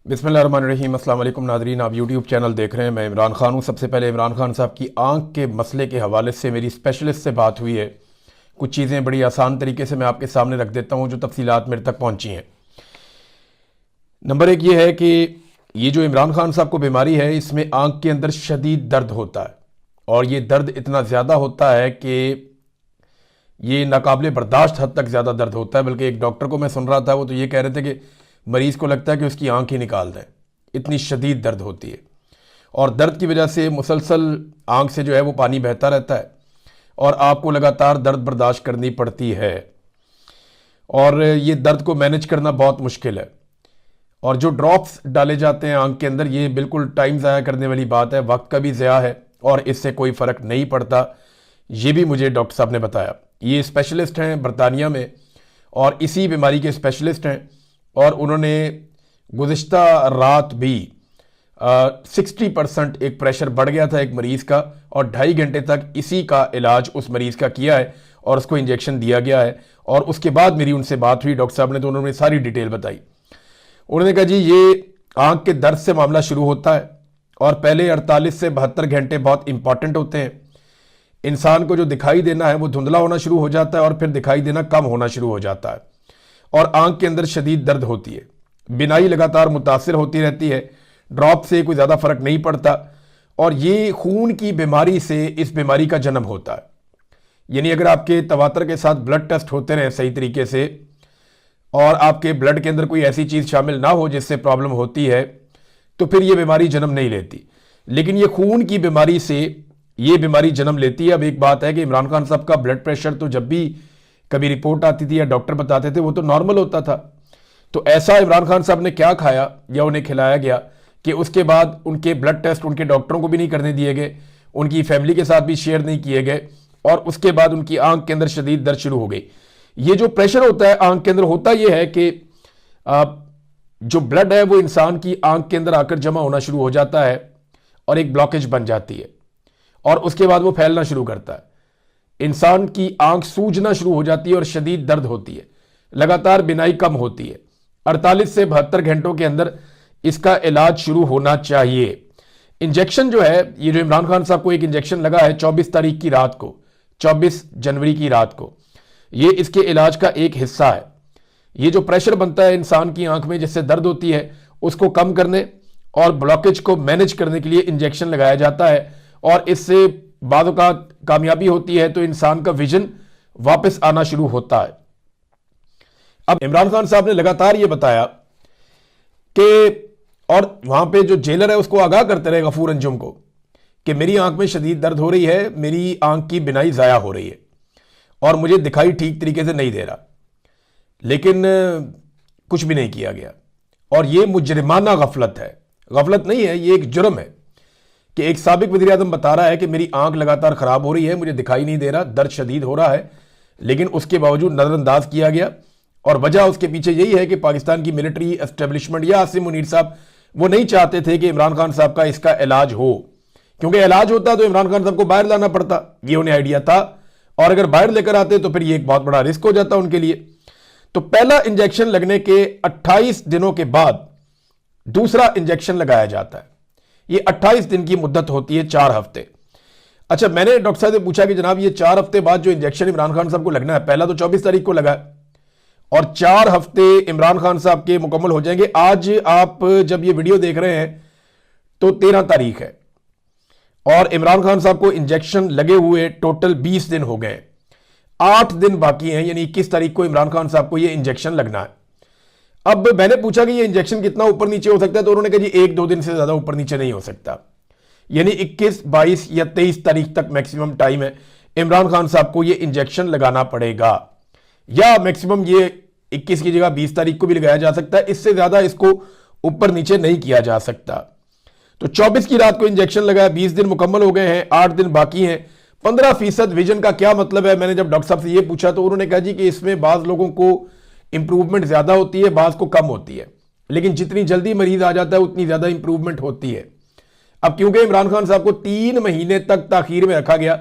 बिस्मिल्लाहिर्रहमानिर्रहीम। अस्सलाम वालेकुम नाज़रीन, आप यूट्यूब चैनल देख रहे हैं। मैं इमरान खान हूँ। सबसे पहले इमरान खान साहब की आंख के मसले के हवाले से मेरी स्पेशलिस्ट से बात हुई है। कुछ चीज़ें बड़ी आसान तरीके से मैं आपके सामने रख देता हूँ जो तफसीलात मेरे तक पहुँची हैं। नंबर एक ये है कि ये जो इमरान खान साहब को बीमारी है, इसमें आंख के अंदर शदीद दर्द होता है और ये दर्द इतना ज़्यादा होता है कि ये नाकाबिले बर्दाश्त हद तक ज़्यादा दर्द होता है। बल्कि एक डॉक्टर को मैं सुन रहा था, वो तो ये कह रहे थे कि मरीज़ को लगता है कि उसकी आंख ही निकाल दें, इतनी शदीद दर्द होती है। और दर्द की वजह से मुसलसल आंख से जो है वो पानी बहता रहता है और आपको लगातार दर्द बर्दाश्त करनी पड़ती है। और ये दर्द को मैनेज करना बहुत मुश्किल है। और जो ड्रॉप्स डाले जाते हैं आंख के अंदर, ये बिल्कुल टाइम ज़ाया करने वाली बात है, वक्त का भी ज़या है और इससे कोई फ़र्क नहीं पड़ता। ये भी मुझे डॉक्टर साहब ने बताया। ये स्पेशलिस्ट हैं बरतानिया में और इसी बीमारी के स्पेशलिस्ट हैं। और उन्होंने गुज़िश्ता रात भी 60% एक प्रेशर बढ़ गया था एक मरीज़ का, और 2.5 घंटे तक इसी का इलाज उस मरीज़ का किया है और उसको इंजेक्शन दिया गया है। और उसके बाद मेरी उनसे बात हुई डॉक्टर साहब ने, तो उन्होंने सारी डिटेल बताई। उन्होंने कहा जी ये आंख के दर्द से मामला शुरू होता है और पहले 48 से 72 घंटे बहुत इंपॉर्टेंट होते हैं। इंसान को जो दिखाई देना है वो धुंधला होना शुरू हो जाता है और फिर दिखाई देना कम होना शुरू हो जाता है और आंख के अंदर शदीद दर्द होती है। बिनाई लगातार मुतासिर होती रहती है। ड्रॉप से कोई ज़्यादा फर्क नहीं पड़ता और ये खून की बीमारी से इस बीमारी का जन्म होता है। यानी अगर आपके तवातर के साथ ब्लड टेस्ट होते रहे सही तरीके से और आपके ब्लड के अंदर कोई ऐसी चीज़ शामिल ना हो जिससे प्रॉब्लम होती है, तो फिर ये बीमारी जन्म नहीं लेती। लेकिन ये खून की बीमारी से ये बीमारी जन्म लेती है। अब एक बात है कि इमरान खान साहब का ब्लड प्रेशर तो जब भी कभी रिपोर्ट आती थी या डॉक्टर बताते थे वो तो नॉर्मल होता था। तो ऐसा इमरान खान साहब ने क्या खाया या उन्हें खिलाया गया कि उसके बाद उनके ब्लड टेस्ट उनके डॉक्टरों को भी नहीं करने दिए गए, उनकी फैमिली के साथ भी शेयर नहीं किए गए और उसके बाद उनकी आंख के अंदर शदीद दर्द शुरू हो गई। ये जो प्रेशर होता है आंख के अंदर, होता यह है कि जो ब्लड है वो इंसान की आंख के अंदर आकर जमा होना शुरू हो जाता है और एक ब्लॉकेज बन जाती है और उसके बाद वो फैलना शुरू करता है। इंसान की आंख सूजना शुरू हो जाती है और शदीद दर्द होती है, लगातार बिनाई कम होती है। 48 से 72 घंटों के अंदर इसका इलाज शुरू होना चाहिए। इंजेक्शन जो है, ये जो इमरान खान साहब को एक इंजेक्शन लगा है 24 तारीख की रात को, 24 जनवरी की रात को, ये इसके इलाज का एक हिस्सा है। ये जो प्रेशर बनता है इंसान की आंख में जिससे दर्द होती है, उसको कम करने और ब्लॉकेज को मैनेज करने के लिए इंजेक्शन लगाया जाता है और इससे बाद का कामयाबी होती है तो इंसान का विजन वापस आना शुरू होता है। अब इमरान खान साहब ने लगातार ये बताया कि, और वहां पे जो जेलर है उसको आगाह करते रहे गफूर अंजुम को, कि मेरी आंख में शदीद दर्द हो रही है, मेरी आंख की बिनाई ज़ाया हो रही है और मुझे दिखाई ठीक तरीके से नहीं दे रहा। लेकिन कुछ भी नहीं किया गया और ये मुजरिमाना गफलत है। गफलत नहीं है, ये एक जुर्म है कि एक साबिक वज़ीर आज़म बता रहा है कि मेरी आंख लगातार ख़राब हो रही है, मुझे दिखाई नहीं दे रहा, दर्द शदीद हो रहा है, लेकिन उसके बावजूद नज़रअंदाज किया गया। और वजह उसके पीछे यही है कि पाकिस्तान की मिलिट्री एस्टेब्लिशमेंट या आसिम मुनीर साहब वो नहीं चाहते थे कि इमरान खान साहब का इसका इलाज हो, क्योंकि इलाज होता तो इमरान खान साहब को बाहर लाना पड़ता, ये उन्हें आइडिया था। और अगर बाहर लेकर आते तो फिर ये एक बहुत बड़ा रिस्क हो जाता उनके लिए। तो पहला इंजेक्शन लगने के 28 दिनों के बाद दूसरा इंजेक्शन लगाया जाता है। ये 28 दिन की मुद्दत होती है, 4 हफ्ते। अच्छा, मैंने डॉक्टर साहब से पूछा कि जनाब ये 4 हफ्ते बाद जो इंजेक्शन इमरान खान साहब को लगना है, पहला तो 24 तारीख को लगा और 4 हफ्ते इमरान खान साहब के मुकम्मल हो जाएंगे। आज आप जब ये वीडियो देख रहे हैं तो 13 तारीख है और इमरान खान साहब को इंजेक्शन लगे हुए टोटल 20 दिन हो गए। 8 दिन बाकी हैं, यानी 21 तारीख को इमरान खान साहब को ये इंजेक्शन लगना है। अब मैंने पूछा कि ये इंजेक्शन कितना ऊपर नीचे हो सकता है, तो उन्होंने कहा जी 1-2 दिन से ज्यादा ऊपर नीचे नहीं हो सकता, यानी 21, 22 या 23 तारीख तक मैक्सिमम टाइम है। इमरान खान साहब को ये इंजेक्शन लगाना पड़ेगा या मैक्सिमम ये 21 की जगह 20 तारीख को भी लगाया जा सकता है, इससे ज्यादा इसको ऊपर नीचे नहीं किया जा सकता। तो 24 की रात को इंजेक्शन लगाया, 20 दिन मुकम्मल हो गए हैं, 8 दिन बाकी हैं। 15% विजन का क्या मतलब है? मैंने जब डॉक्टर साहब से ये पूछा तो उन्होंने कहा जी कि इसमें बाज लोगों को इंप्रूवमेंट ज्यादा होती है, बाज को कम होती है, लेकिन जितनी जल्दी मरीज आ जाता है उतनी ज्यादा इंप्रूवमेंट होती है। अब क्योंकि इमरान खान साहब को 3 महीने तक ताखीर में रखा गया,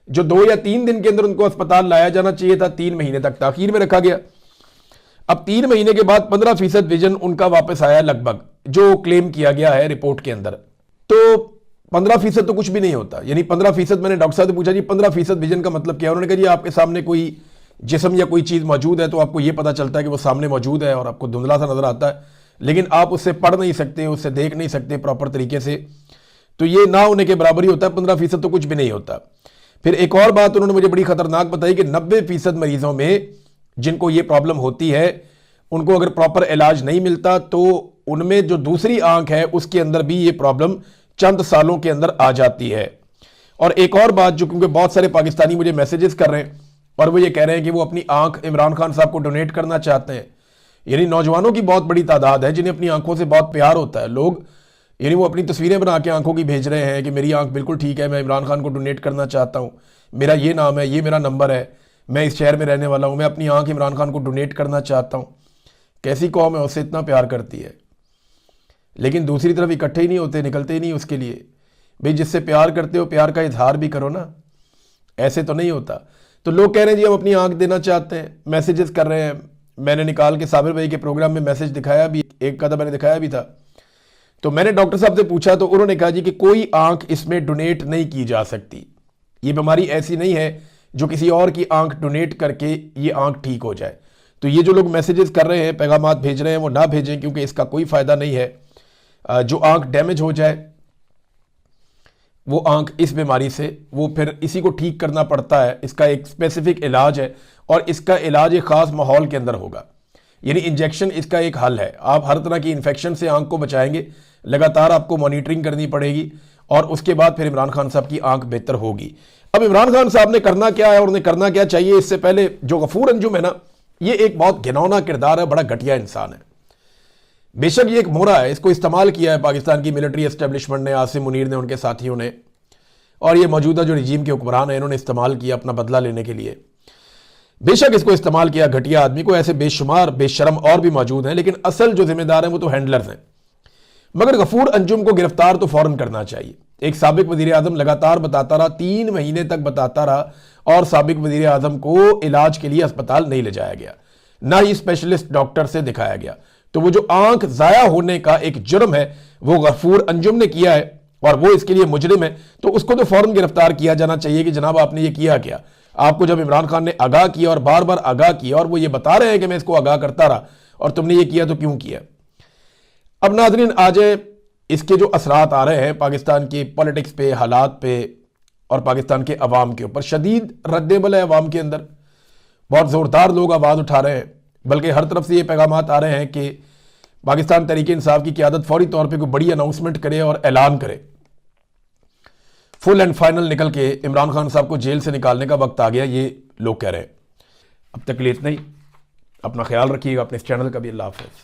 जो 2 या 3 दिन के अंदर उनको अस्पताल लाया जाना चाहिए था, 3 महीने तक ताखीर में रखा गया। अब 3 महीने के बाद 15% विजन उनका वापस आया लगभग, जो क्लेम किया गया है रिपोर्ट के अंदर। तो 15% तो कुछ भी नहीं होता, यानी 15%। मैंने डॉक्टर साहब से पूछा जी 15% विजन का मतलब क्या है? उन्होंने कहा जी आपके सामने कोई जिस्म या कोई चीज मौजूद है तो आपको यह पता चलता है कि वो सामने मौजूद है और आपको धुंधला सा नजर आता है, लेकिन आप उससे पढ़ नहीं सकते, उससे देख नहीं सकते प्रॉपर तरीके से। तो ये ना होने के बराबर ही होता है, 15% तो कुछ भी नहीं होता। फिर एक और बात उन्होंने मुझे बड़ी खतरनाक बताई कि 90% मरीजों में जिनको ये प्रॉब्लम होती है, उनको अगर प्रॉपर इलाज नहीं मिलता तो उनमें जो दूसरी आंख है उसके अंदर भी ये प्रॉब्लम चंद सालों के अंदर आ जाती है। और एक और बात जो, क्योंकि बहुत सारे पाकिस्तानी मुझे मैसेजेस कर रहे हैं और वो ये कह रहे हैं कि वो अपनी आंख इमरान खान साहब को डोनेट करना चाहते हैं, यानी नौजवानों की बहुत बड़ी तादाद है जिन्हें अपनी आंखों से बहुत प्यार होता है। लोग यानी वो अपनी तस्वीरें बना के आंखों की भेज रहे हैं कि मेरी आंख बिल्कुल ठीक है, मैं इमरान खान को डोनेट करना चाहता हूं, मेरा ये नाम है, ये मेरा नंबर है, मैं इस शहर में रहने वाला हूं, मैं अपनी आंख इमरान खान को डोनेट करना चाहता हूं। कैसी कौम है उससे इतना प्यार करती है, लेकिन दूसरी तरफ इकट्ठे ही नहीं होते, निकलते ही नहीं उसके लिए। भाई जिससे प्यार करते हो प्यार का इजहार भी करो ना, ऐसे तो नहीं होता। तो लोग कह रहे हैं जी हम अपनी आंख देना चाहते हैं, मैसेजेस कर रहे हैं। मैंने निकाल के साबिर भाई के प्रोग्राम में मैसेज दिखाया भी, एक कदम मैंने दिखाया भी था। तो मैंने डॉक्टर साहब से पूछा तो उन्होंने कहा जी कि कोई आंख इसमें डोनेट नहीं की जा सकती, ये बीमारी ऐसी नहीं है जो किसी और की आंख डोनेट करके ये आंख ठीक हो जाए। तो ये जो लोग मैसेजेस कर रहे हैं, पैगामात भेज रहे हैं, वो ना भेजें, क्योंकि इसका कोई फायदा नहीं है। जो आंख डैमेज हो जाए वो आंख इस बीमारी से, वो फिर इसी को ठीक करना पड़ता है। इसका एक स्पेसिफिक इलाज है और इसका इलाज एक खास माहौल के अंदर होगा, यानी इंजेक्शन इसका एक हल है। आप हर तरह की इन्फेक्शन से आंख को बचाएंगे, लगातार आपको मॉनिटरिंग करनी पड़ेगी और उसके बाद फिर इमरान खान साहब की आंख बेहतर होगी। अब इमरान खान साहब ने करना क्या है और उन्हें करना क्या चाहिए, इससे पहले जो गफूर अंजुम है ना, ये एक बहुत घिनौना किरदार है, बड़ा घटिया इंसान है। बेशक ये एक मोहरा है, इसको इस्तेमाल किया है पाकिस्तान की मिलिट्री एस्टेब्लिशमेंट ने, आसिम मुनीर ने, उनके साथियों ने, और ये मौजूदा जो रिजीम के हुक्मरान है इन्होंने इस्तेमाल किया अपना बदला लेने के लिए। बेशक इसको इस्तेमाल किया घटिया आदमी को, ऐसे बेशुमार बेशरम और भी मौजूद हैं, लेकिन असल जो जिम्मेदार हैं वो तो हैंडलर्स हैं। मगर गफूर अंजुम को गिरफ्तार तो फौरन करना चाहिए। एक साबिक वजीर आजम लगातार बताता रहा, 3 महीने तक बताता रहा, और साबिक वजीर आजम को इलाज के लिए अस्पताल नहीं ले जाया गया, ना ही स्पेशलिस्ट डॉक्टर से दिखाया गया। तो वो जो आंख जाया होने का एक जुर्म है वो गफूर अंजुम ने किया है और वो इसके लिए मुजरिम है, तो उसको तो फौरन गिरफ्तार किया जाना चाहिए कि जनाब आपने ये किया क्या। आपको जब इमरान खान ने आगाह किया और बार बार आगाह किया और वो ये बता रहे हैं कि मैं इसको आगाह करता रहा और तुमने ये किया, तो क्यों किया। अब नाज़रीन आ जाए इसके जो असरात आ रहे हैं पाकिस्तान की पॉलिटिक्स पे, हालात पे और पाकिस्तान के अवाम के ऊपर। शदीद रद्देबल है अवाम के अंदर, बहुत ज़ोरदार लोग आवाज़ उठा रहे हैं, बल्कि हर तरफ से ये पैगामात आ रहे हैं कि पाकिस्तान तहरीक इंसाफ की क़यादत फौरी तौर पे कोई बड़ी अनाउंसमेंट करे और ऐलान करे, फुल एंड फाइनल निकल के इमरान खान साहब को जेल से निकालने का वक्त आ गया, ये लोग कह रहे हैं। अब तक के लिए इतना ही, अपना ख्याल रखिएगा, अपने इस चैनल का भी। अल्लाह हाफ़िज़।